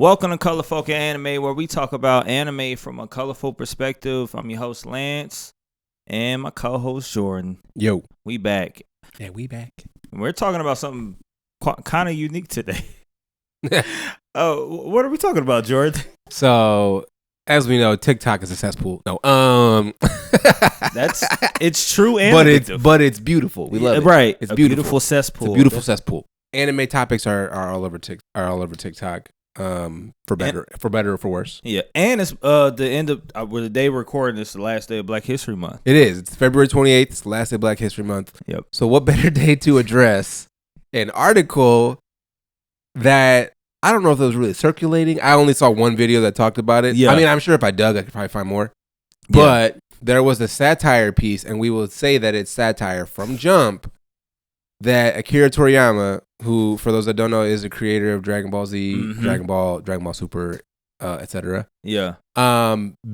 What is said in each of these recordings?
Welcome to Colorful Anime, where we talk about anime from a colorful perspective. I'm your host, Lance, and my co-host, Jordan. Yo. We back. Yeah, we back. We're talking about something kind of unique today. Oh, what are we talking about, Jordan? So, as we know, TikTok is a cesspool. No, it's true and but it's beautiful. We love it. Right. It's a beautiful cesspool. It's a beautiful cesspool. Anime topics are all over TikTok. For better or for worse. Yeah, and it's the end of the day we're recording. It's the last day of Black History Month. It is. It's February 28th. It's the last day of Black History Month. Yep. So what better day to address an article that I don't know if it was really circulating. I only saw one video that talked about it. Yeah. I mean, I'm sure if I dug, I could probably find more. Yeah. But there was a satire piece, and we will say that it's satire from Jump, that Akira Toriyama, who, for those that don't know, is the creator of Dragon Ball Z, Dragon Ball Super, etc. Yeah.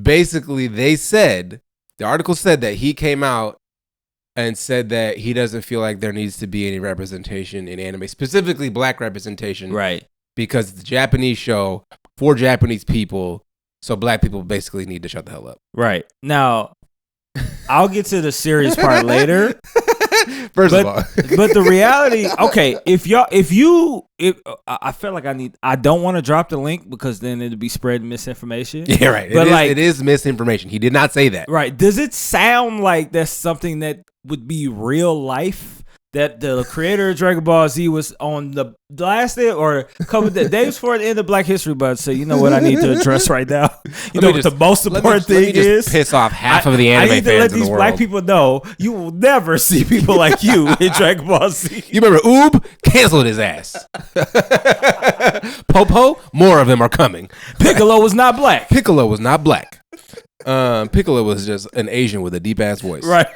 Basically, the article said that he came out and said that he doesn't feel like there needs to be any representation in anime, specifically black representation. Right. Because it's a Japanese show for Japanese people, so black people basically need to shut the hell up. Right. Now, I'll get to the serious part later. First of all, but the reality, okay, if I feel like I don't want to drop the link because then it'll be spreading misinformation. Yeah, right. But it is misinformation. He did not say that. Right. Does it sound like that's something that would be real life? That the creator of Dragon Ball Z was on the last day or a couple of days before the end of Black History Month. So you know what I need to address right now. You know what the most important thing is? Piss off half of the anime fans in the world. I need to let these black people know you will never see people like you in Dragon Ball Z. You remember Oob? Canceled his ass. Popo? More of them are coming. Piccolo was not black. Piccolo was not black. Piccolo was just an Asian with a deep ass voice. Right.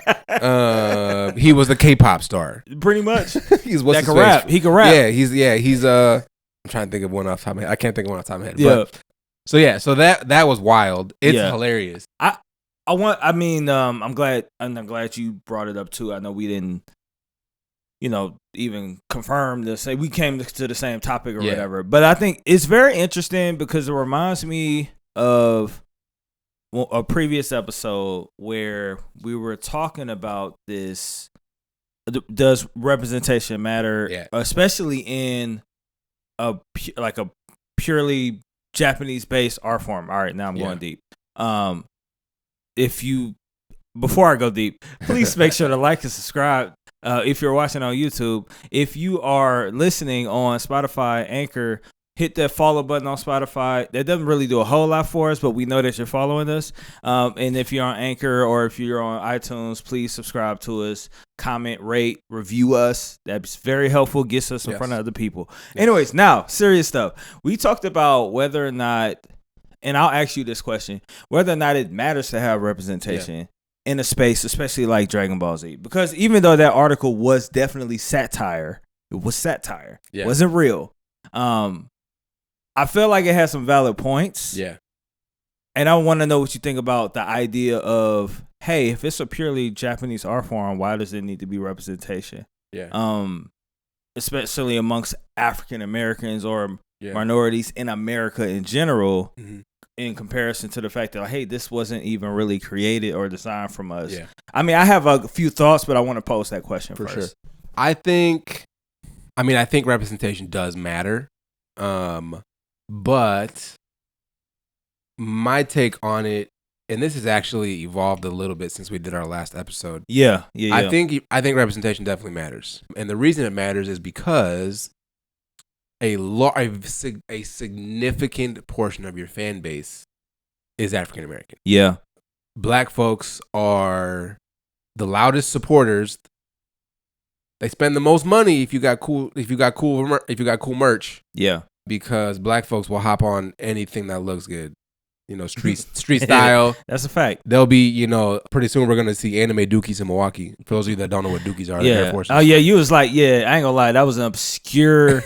He was a K-pop star. Pretty much. He's that can rap. He can rap. Yeah, he's I'm trying to think of one off the top of my head. I can't think of one off the top of my head. Yeah. But, so that was wild. It's hilarious. I'm glad you brought it up too. I know we didn't even confirm this. Say we came to the same topic or whatever. But I think it's very interesting because it reminds me of a previous episode where we were talking about this. Does representation matter, especially in a purely Japanese-based art form? All right, now I'm going deep. Before I go deep, please make sure to like and subscribe. If you're watching on YouTube, if you are listening on Spotify, Anchor, hit that follow button on Spotify. That doesn't really do a whole lot for us, but we know that you're following us. And if you're on Anchor or if you're on iTunes, please subscribe to us, comment, rate, review us. That's very helpful. Gets us in front of other people. Yes. Anyways, now, serious stuff. We talked about whether or not, and I'll ask you this question, whether or not it matters to have representation in a space, especially like Dragon Ball Z. Because even though that article was definitely satire, it was satire. It wasn't real. I feel like it has some valid points. Yeah. And I want to know what you think about the idea of, hey, if it's a purely Japanese art form, why does there need to be representation? Yeah. Especially amongst African Americans or minorities in America in general, in comparison to the fact that, hey, this wasn't even really created or designed from us. Yeah. I mean, I have a few thoughts, but I want to pose that question first. Sure. I think representation does matter. But my take on it, and this has actually evolved a little bit since we did our last episode. Yeah. I think representation definitely matters, and the reason it matters is because a significant portion of your fan base is African American. Yeah, black folks are the loudest supporters. They spend the most money if you got cool merch. Yeah. Because black folks will hop on anything that looks good, street style. That's a fact. They'll be, pretty soon we're gonna see anime dookies in Milwaukee. For those of you that don't know what dookies are, they're Air Forces. Oh yeah, you was like, I ain't gonna lie, that was an obscure,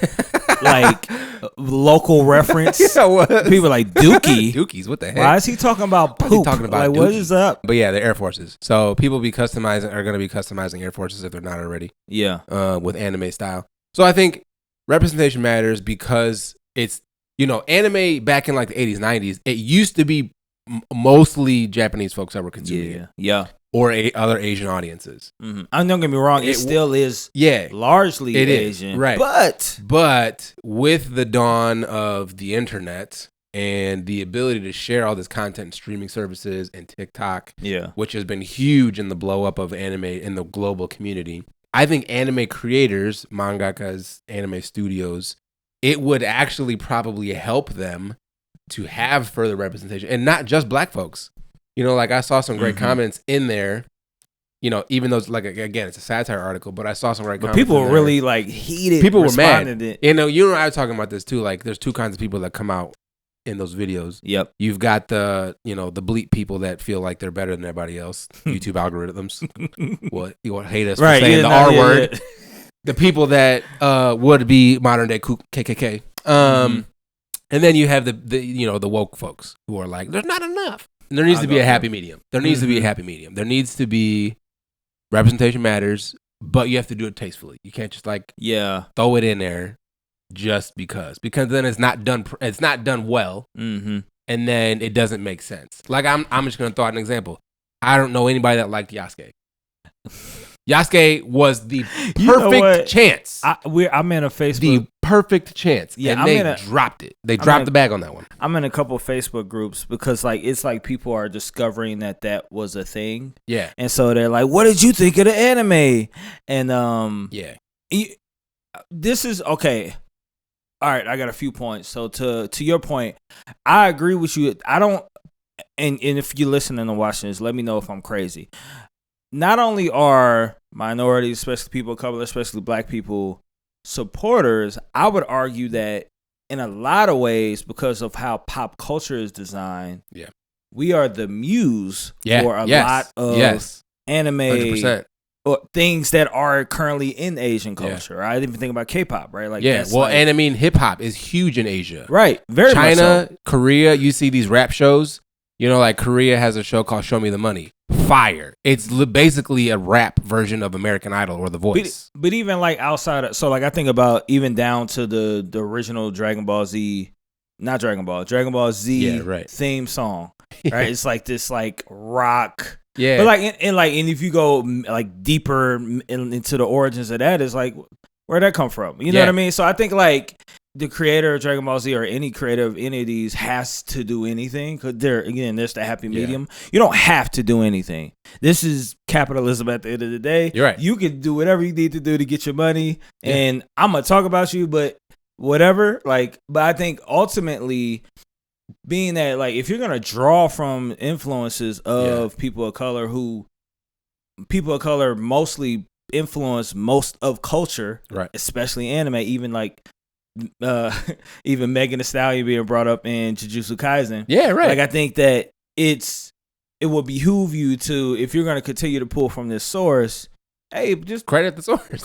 local reference. What? People like dookie. Dookies, what the heck? Why is he talking about poop? Talking about what is up? But yeah, the Air Forces. So people are gonna be customizing Air Forces if they're not already. Yeah. With anime style. So I think representation matters because it's You know, anime back in like the 80s, 90s, it used to be mostly Japanese folks that were consuming it. Yeah. Or other Asian audiences. Mm-hmm. Don't get me wrong, it still is largely Asian. Is, right. But with the dawn of the internet and the ability to share all this content in streaming services and TikTok, which has been huge in the blow up of anime in the global community, I think anime creators, mangakas, anime studios, it would actually probably help them to have further representation, and not just black folks. You know, like I saw some great comments in there. You know, even though it's like, again, it's a satire article, but I saw some great comments. People were really like heated. People were mad. You know, I was talking about this too. Like, there's two kinds of people that come out in those videos. Yep. You've got the bleep people that feel like they're better than everybody else. YouTube algorithms. You want to hate us for saying the R word. Yeah. The people that would be modern day KKK. And then you have the woke folks who are like, there's not enough. And there needs to be a happy medium. There needs to be a happy medium. There needs to be representation matters, but you have to do it tastefully. You can't just throw it in there just because then it's not done. It's not done well, and then it doesn't make sense. Like I'm just gonna throw out an example. I don't know anybody that liked Yasuke. Yasuke was the perfect chance. I'm in a Facebook. The perfect chance. Yeah, and they dropped it. They dropped the bag on that one. I'm in a couple of Facebook groups because it's like people are discovering that was a thing. Yeah. And so they're like, what did you think of the anime? And this is okay. All right, I got a few points. So to your point, I agree with you. I don't, and if you're listening and watching this, let me know if I'm crazy. Not only are minorities, especially people of color, especially black people, supporters, I would argue that in a lot of ways, because of how pop culture is designed, we are the muse for a lot of anime 100%. Or things that are currently in Asian culture. I didn't even think about K-pop, right? Like, and I mean, hip hop is huge in Asia, right? Very much China, so. Korea. You see these rap shows. You know, like Korea has a show called "Show Me the Money." Fire! It's basically a rap version of American Idol or The Voice. But even like outside of, so like I think about even down to the original Dragon Ball Z theme song, right? It's like this like rock. Yeah. But like and if you go like deeper into the origins of that, it's like where'd that come from? You know what I mean? So I think like the creator of Dragon Ball Z or any creator of any of these has to do anything because there's the happy medium. You don't have to do anything. This is capitalism at the end of the day. You're right. You can do whatever you need to do to get your money, and I'm gonna talk about you, but whatever. Like, but I think ultimately, being that like if you're gonna draw from influences of people of color mostly influence most of culture, right? Especially anime, even like. Even Megan Thee Stallion being brought up in Jujutsu Kaisen. Yeah, right. Like I think that it will behoove you to, if you're going to continue to pull from this source, hey, just credit the source. It's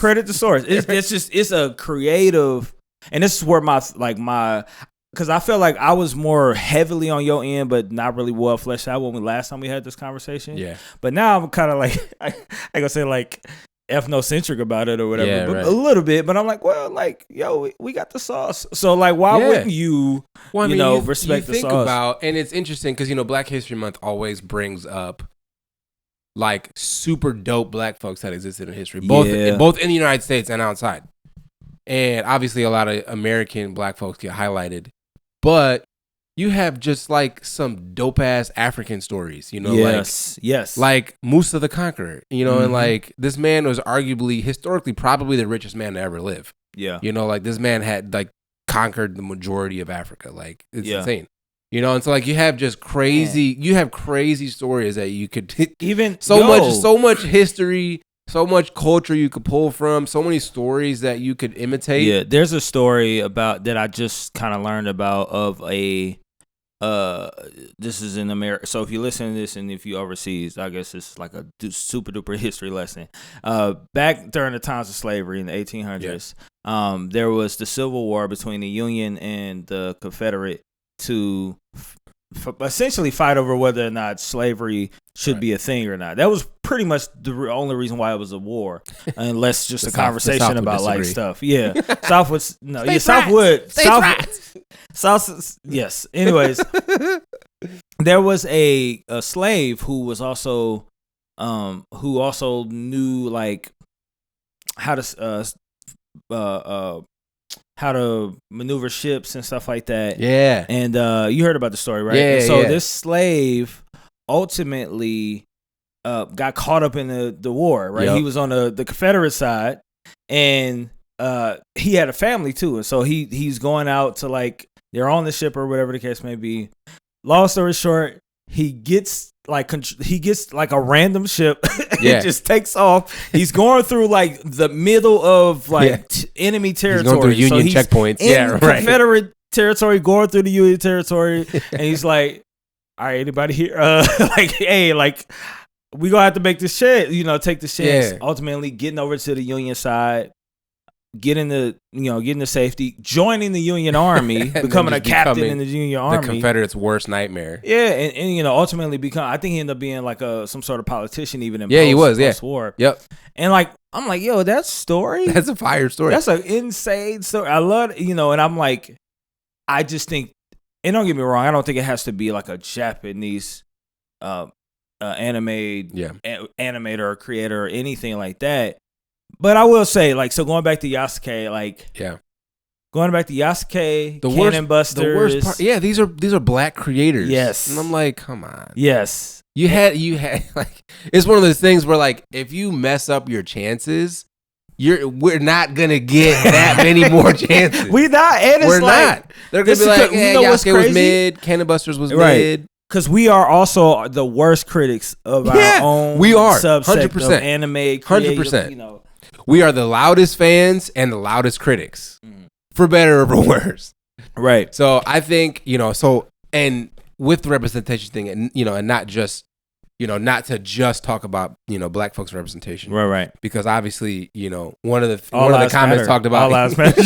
a creative, and this is where because I feel like I was more heavily on your end, but not really well fleshed out when last time we had this conversation. Yeah. But now I'm kind of like, I gonna say like, ethnocentric about it or whatever, a little bit. But I'm like, well, like, yo, we got the sauce. So like, why wouldn't you, respect the sauce? And it's interesting because Black History Month always brings up like super dope black folks that existed in history, both in the United States and outside. And obviously, a lot of American black folks get highlighted, but you have just like some dope ass African stories, like Musa the Conqueror, and like this man was arguably historically probably the richest man to ever live. Yeah. Like this man had like conquered the majority of Africa. Like it's insane. And so like you have just crazy stories that you could so much history, so much culture you could pull from, so many stories that you could imitate. Yeah, there's a story about that I just kind of learned about of a this is in America. So if you listen to this and if you overseas, I guess it's like a super duper history lesson. Back during the times of slavery in the 1800s, there was the Civil War between the Union and the Confederate to essentially fight over whether or not slavery should be a thing or not. That was pretty much the only reason why it was a war, unless just a conversation about like stuff. Yeah, South would South. Yes. Anyways, there was a slave who was also knew like how to maneuver ships and stuff like that. Yeah. And you heard about the story, right? Yeah. And so this slave ultimately got caught up in the war, right? Yep. He was on the Confederate side, and he had a family too. And so he's going out to like, they're on the ship or whatever the case may be. Long story short, he gets like a random ship. It just takes off. He's going through like the middle of like enemy territory. He's going through Union checkpoints. In Confederate territory, going through the Union territory, and he's like, "All right, anybody here? Like, hey, like, we gonna have to make this chance. Take the chance." Ultimately, getting over to the Union side, getting the safety, joining the Union Army, becoming a captain in the Union Army. The Confederates' worst nightmare. Yeah, and ultimately I think he ended up being like some sort of politician even in post-war. Yep. And like, I'm like, yo, that story? That's a fire story. That's an insane story. I love it, and I'm like, I just think, and don't get me wrong, I don't think it has to be like a Japanese animator or creator or anything like that. But I will say, like, so going back to Yasuke, Cannon Busters. The worst part, these are black creators. Yes. And I'm like, come on. Yes. You had like, it's one of those things where like, if you mess up your chances, we're not gonna get that many more chances. We're not. They're gonna be like, Yasuke was mid, Cannon Busters was mid. Because we are also the worst critics of our own subset 100%. Of anime creative, 100%. We are the loudest fans and the loudest critics, for better or for worse. Right. So I think, and with the representation thing, and and not just, not to just talk about, black folks' representation. Right. Because obviously, one of the comments talked about all lives matter.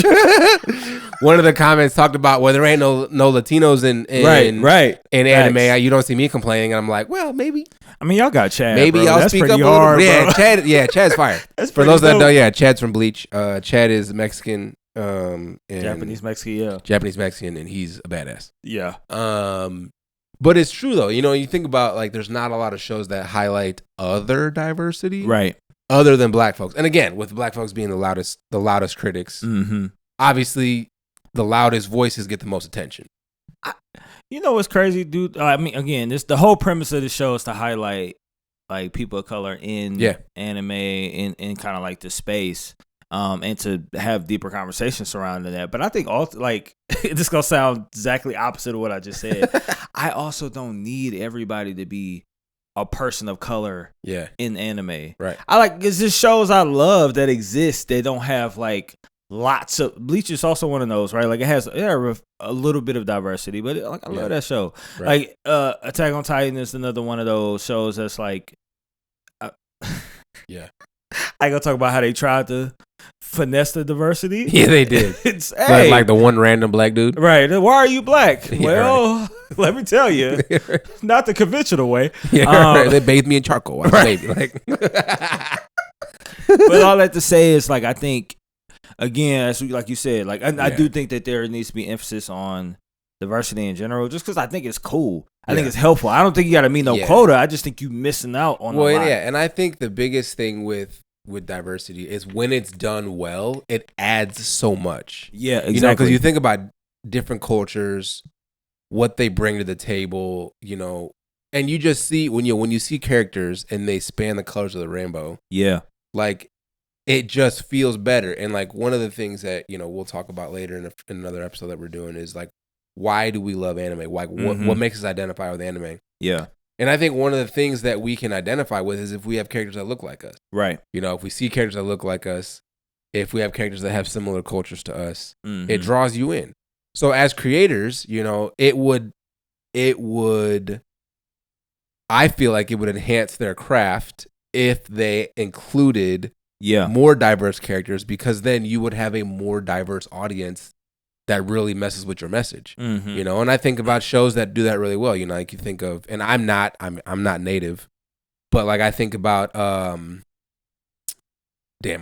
One of the comments talked about, well, there ain't no Latinos in anime. You don't see me complaining, and I'm like, well, maybe. I mean, y'all got Chad. Maybe bro. I'll That's speak up hard, a little. Yeah, Chad's fire. For those that don't know, Chad's from Bleach. Chad is Mexican, and Japanese Mexican, Japanese Mexican, and he's a badass. Yeah. But it's true though. You think about like, there's not a lot of shows that highlight other diversity, right? Other than black folks, and again, with black folks being the loudest critics, obviously, the loudest voices get the most attention. What's crazy, dude? I mean, again, the whole premise of the show is to highlight like people of color in anime, in kind of like the space, and to have deeper conversations surrounding that. But I think this gonna sound exactly opposite of what I just said. I also don't need everybody to be a person of color in anime. Right. It's just shows I love that exist. They don't have like lots of. Bleach is also one of those, right? Like it has a little bit of diversity, but I love that show. Right. Like Attack on Titan is another one of those shows that's like, I gonna talk about how they tried to finesse the diversity. Yeah, they did. It's like the one random black dude. Right. Why are you black? Let me tell you, not the conventional way. Yeah, they bathed me in charcoal. Baby. Like, but all that to say is like, I think, again, like you said, like I do think that there needs to be emphasis on diversity in general, just because I think it's cool. I think it's helpful. I don't think you got to meet no quota. I just think you missing out on a lot. And I think the biggest thing with diversity is when it's done well, it adds so much. Yeah, exactly. Because you think about different cultures, what they bring to the table, and you just see when you see characters and they span the colors of the rainbow. Yeah, like it just feels better. And like one of the things that we'll talk about later in another episode that we're doing is like, why do we love anime? Like what makes us identify with anime? Yeah. And I think one of the things that we can identify with is if we have characters that look like us. Right. If we see characters that look like us, if we have characters that have similar cultures to us, it draws you in. So as creators, it would, I feel like it would enhance their craft if they included more diverse characters, because then you would have a more diverse audience that really messes with your message. You know, and I think about shows that do that really well. You know, like you think of, and I'm not native, but like I think about damn,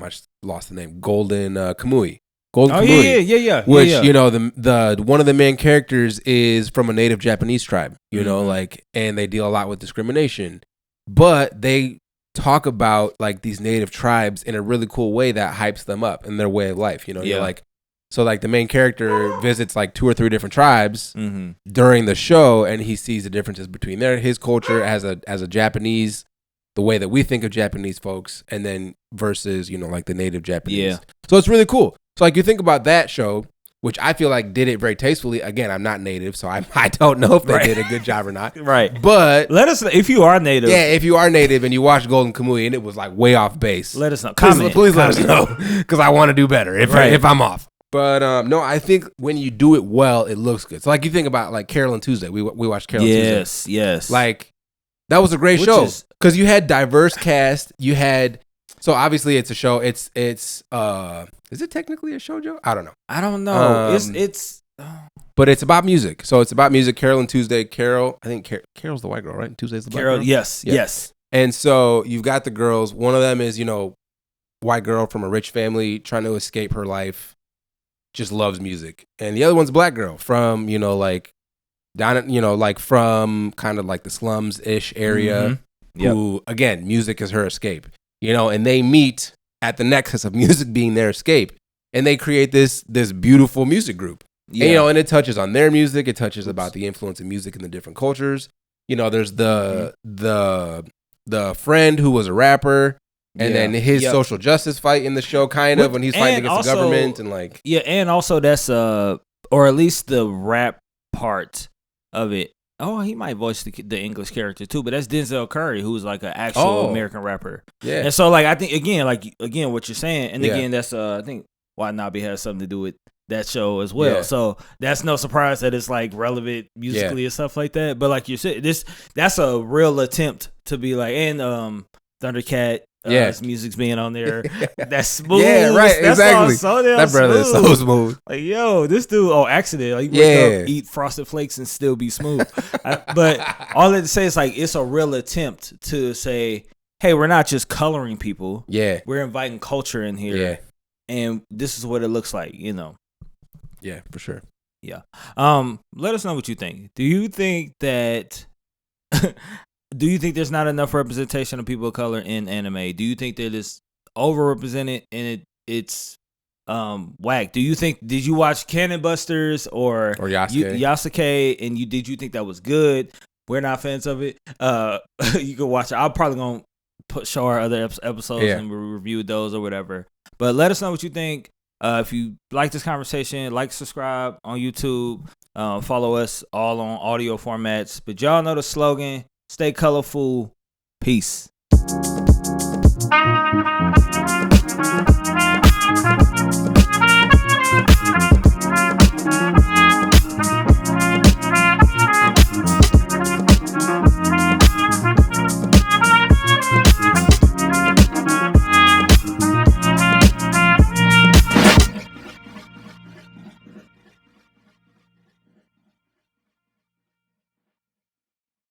I just lost the name. Golden Kamui. Yeah. Which, you know, the one of the main characters is from a native Japanese tribe, you know, like, and they deal a lot with discrimination. But they talk about like these native tribes in a really cool way that hypes them up in their way of life. You know, you're like, so like the main character visits like 2 or 3 different tribes during the show, and he sees the differences between his culture as a Japanese, the way that we think of Japanese folks, and then versus, you know, like the native Japanese. Yeah. So it's really cool. So like you think about that show, which I feel like did it very tastefully. Again, I'm not native, so I don't know if they did a good job or not. Right. But let us know if you are native. Yeah, if you are native and you watch Golden Kamui and it was like way off base. Let us know. Please let us know, because I want to do better if I'm off. But no, I think when you do it well, it looks good. So like you think about like Carol and Tuesday. We watched Carol and Tuesday. Yes. Like that was a great show because you had diverse cast. You had, so obviously it's a show. It's is it technically a shoujo? I don't know. It's but it's about music. So it's about music. Carol and Tuesday. I think Carol's the white girl, right? And Tuesday's the black girl. Yes. And so you've got the girls. One of them is, you know, white girl from a rich family trying to escape her life. Just loves music. And the other one's a black girl from, you know, like down, you know, like from kind of like the slums-ish area, who, again, music is her escape, you know, and they meet at the nexus of music being their escape, and they create this beautiful music group. And, you know, and it touches on their music. It touches about the influence of music in the different cultures. You know, there's the friend who was a rapper, and then his social justice fight in the show, kind of, when he's fighting against the government, and like and also that's or at least the rap part of it. Oh, he might voice the English character too, but that's Denzel Curry, who's like an actual American rapper. Yeah, and so like I think again what you're saying, and again that's I think Why Nabi has something to do with that show as well. Yeah. So that's no surprise that it's like relevant musically and stuff like that. But like you said, that's a real attempt to be like, and Thundercat. His music's being on there. That's smooth. Yeah, right. That's exactly. So that brother is so smooth. Like, yo, this dude, accident. Like, you eat Frosted Flakes and still be smooth. But all that to say is like, it's a real attempt to say, hey, we're not just coloring people. Yeah. We're inviting culture in here. Yeah. And this is what it looks like, you know. Yeah, for sure. Yeah. Let us know what you think. Do you think that do you think there's not enough representation of people of color in anime? Do you think that it's overrepresented and it's whack? Did you watch Cannon Busters or Yasuke, and did you think that was good? We're not fans of it. You can watch it. I'm probably gonna show our other episodes and we review those or whatever. But let us know what you think. If you like this conversation, subscribe on YouTube. Follow us all on audio formats. But y'all know the slogan. Stay colorful. Peace.